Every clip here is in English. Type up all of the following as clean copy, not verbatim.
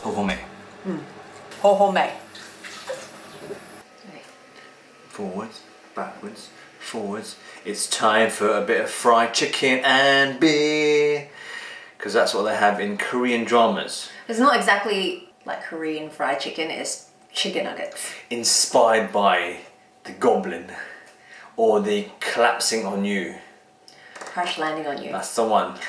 Hohome. Hohome. Forwards, backwards, forwards. It's time for a bit of fried chicken and beer. Because that's what they have in Korean dramas. It's not exactly like Korean fried chicken, it's chicken nuggets. Inspired by the goblin or the collapsing on you. Crash landing on you. That's the one.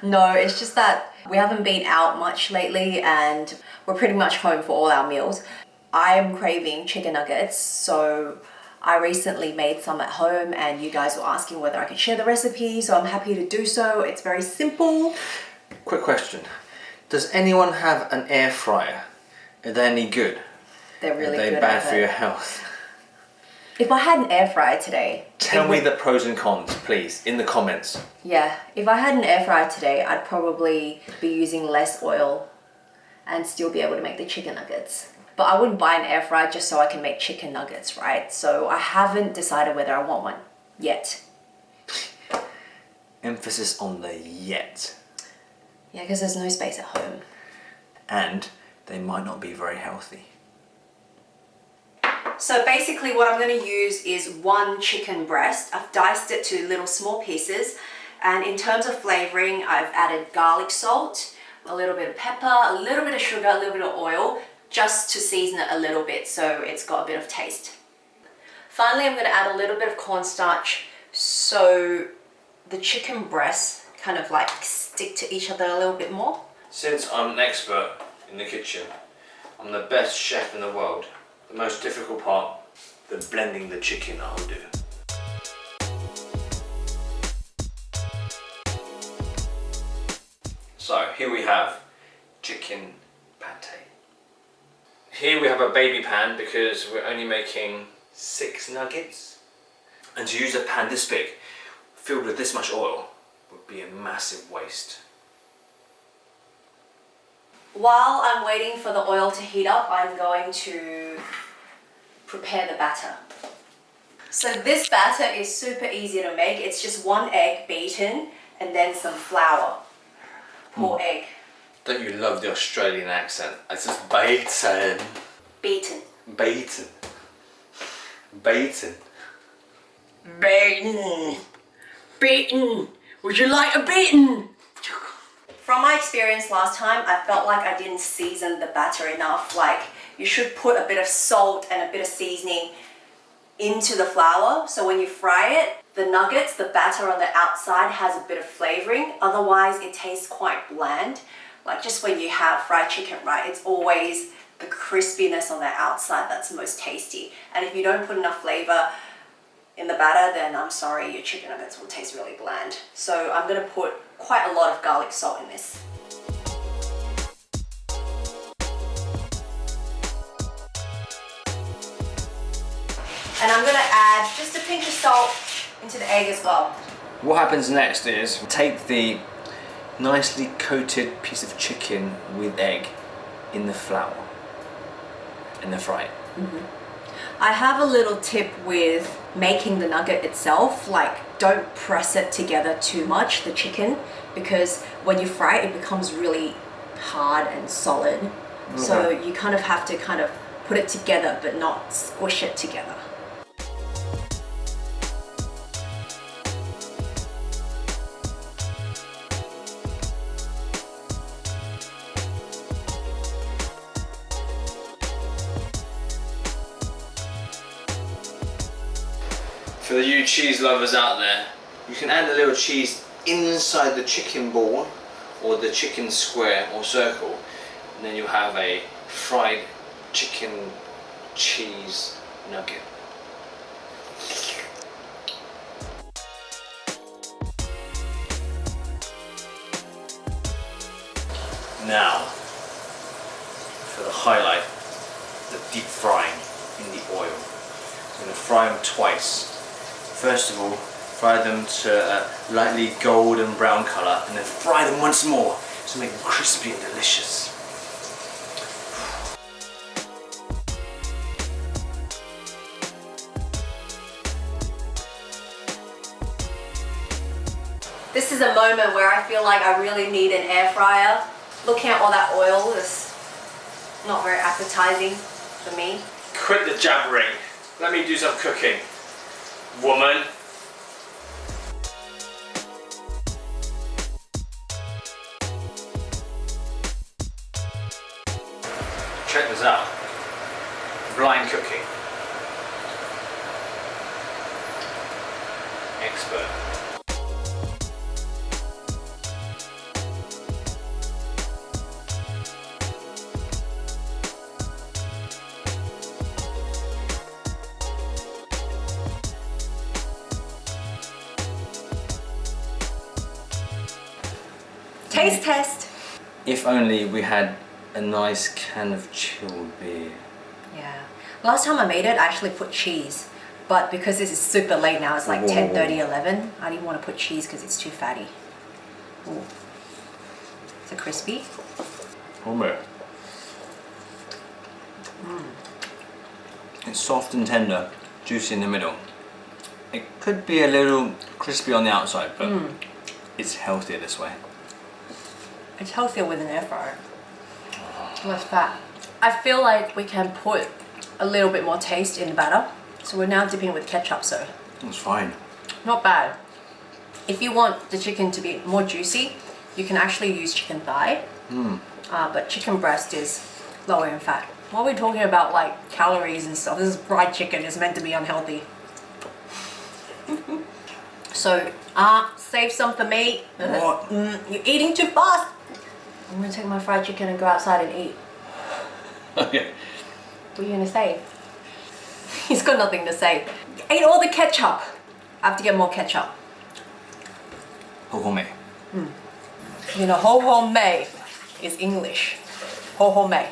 No, it's just that we haven't been out much lately and we're pretty much home for all our meals. I'm craving chicken nuggets, so I recently made some at home and you guys were asking whether I could share the recipe, so I'm happy to do so. It's very simple. Quick question. Does anyone have an air fryer? Are they any good? They're really good. Are they bad for your health? If I had an air fryer today... Tell me the pros and cons, please, in the comments. Yeah, if I had an air fryer today, I'd probably be using less oil and still be able to make the chicken nuggets. But I wouldn't buy an air fryer just so I can make chicken nuggets, right? So I haven't decided whether I want one yet. Emphasis on the yet. Yeah, because there's no space at home. And they might not be very healthy. So basically what I'm going to use is one chicken breast. I've diced it to little small pieces. And in terms of flavoring, I've added garlic salt, a little bit of pepper, a little bit of sugar, a little bit of oil, just to season it a little bit so it's got a bit of taste. Finally, I'm going to add a little bit of cornstarch so the chicken breasts kind of like stick to each other a little bit more. Since I'm an expert in the kitchen, I'm the best chef in the world. The most difficult part, the blending the chicken, I'll do. So here we have chicken pate. Here we have a baby pan because we're only making 6 nuggets. And to use a pan this big, filled with this much oil, would be a massive waste. While I'm waiting for the oil to heat up, I'm going to prepare the batter. So this batter is super easy to make. It's just 1 egg beaten and then some flour. Pour egg. Don't you love the Australian accent? It's just beaten. Beaten. Beaten. Beaten. Beaten. Beaten. Would you like a beaten? From my experience last time, I felt like I didn't season the batter enough. Like, you should put a bit of salt and a bit of seasoning into the flour, so when you fry it, the nuggets, the batter on the outside has a bit of flavoring. Otherwise, it tastes quite bland. Like just when you have fried chicken, right? It's always the crispiness on the outside that's most tasty. And if you don't put enough flavor in the batter, then I'm sorry, your chicken nuggets will taste really bland. So I'm gonna put quite a lot of garlic salt in this. And I'm gonna add just a pinch of salt into the egg as well. What happens next is take the nicely coated piece of chicken with egg in the flour and then fry it. I have a little tip with making the nugget itself, like don't press it together too much, the chicken, because when you fry it, it becomes really hard and solid. Okay. So you kind of have to put it together but not squish it together. For you cheese lovers out there, you can add a little cheese inside the chicken ball or the chicken square or circle, and then you'll have a fried chicken cheese nugget. Now, for the highlight, the deep frying in the oil. I'm going to fry them twice. First of all, fry them to a lightly golden brown colour, and then fry them once more to make them crispy and delicious. This is a moment where I feel like I really need an air fryer. Looking at all that oil, this Not very appetizing for me. Quit the jabbering. Let me do some cooking. Woman. Check this out. Blind cooking. Expert. Taste test. If only we had a nice can of chilled beer. Yeah. Last time I made it, I actually put cheese. But because this is super late now, it's like Whoa. 10:30, 11, I didn't want to put cheese because it's too fatty. Ooh. Is it crispy? Almost. It's soft and tender, juicy in the middle. It could be a little crispy on the outside, but it's healthier this way. It's healthier with an air fryer. Less fat. I feel like we can put a little bit more taste in the batter. So we're now dipping it with ketchup, so That's fine. not bad. If you want the chicken to be more juicy, you can actually use chicken thigh. But chicken breast is lower in fat. Why are we talking about like calories and stuff? This is fried chicken, it's meant to be unhealthy. So, save some for me. What? You're eating too fast. I'm gonna take my fried chicken and go outside and eat. Okay. What are you gonna say? He's got nothing to say. Ate all the ketchup. I have to get more ketchup. Ho mei. You know, ho ho mei is English. Ho ho mei.